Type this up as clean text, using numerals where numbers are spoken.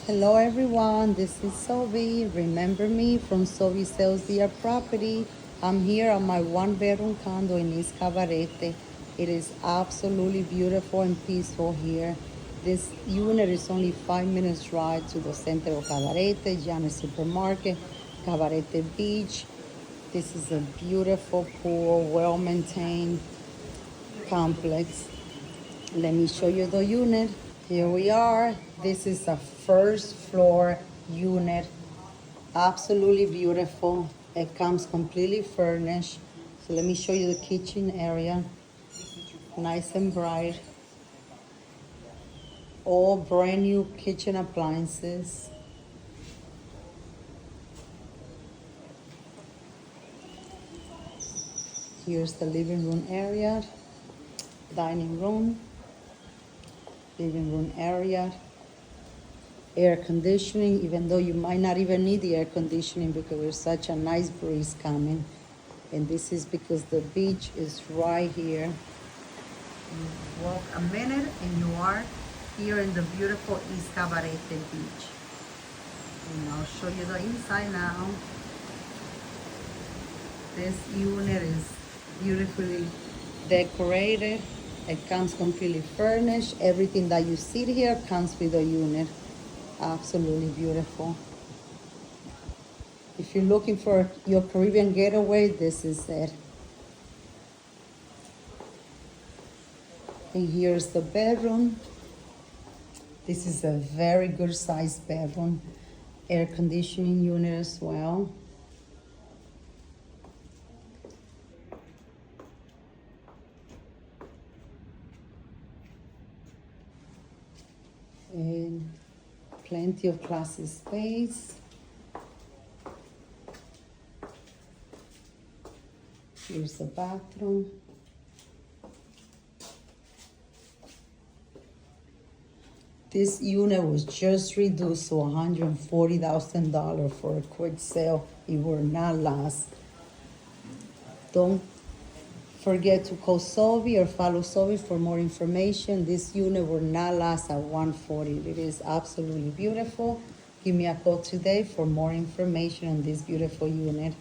Hello everyone, this is Sovi. Remember me from Sovi Sells Their Property. I'm here on my one-bedroom condo in East Cabarete. It is absolutely beautiful and peaceful here. This unit is only 5 minutes ride to the center of Cabarete, Giannis Supermarket, Cabarete Beach. This is a beautiful pool, well-maintained complex. Let me show you the unit. Here we are. This is a first floor unit. Absolutely beautiful. It comes completely furnished. So let me show you the kitchen area. Nice and bright. All brand new kitchen appliances. Here's the living room area, dining room, living room area, air conditioning, even though you might not even need the air conditioning because there's such a nice breeze coming. And this is because the beach is right here. You walk a minute and you are here in the beautiful East Cabarete Beach. And I'll show you the inside now. This unit is beautifully decorated. It comes completely furnished. Everything that you see here comes with the unit. Absolutely beautiful. If you're looking for your Caribbean getaway, this is it. And here's the bedroom. This is a very good sized bedroom. Air conditioning unit as well. And plenty of closet space. Here's the bathroom. This unit was just reduced to $140,000 for a quick sale. It will not last. Don't forget to call Sovi or follow Sovi for more information. This unit will not last at $140,000. It is absolutely beautiful. Give me a call today for more information on this beautiful unit.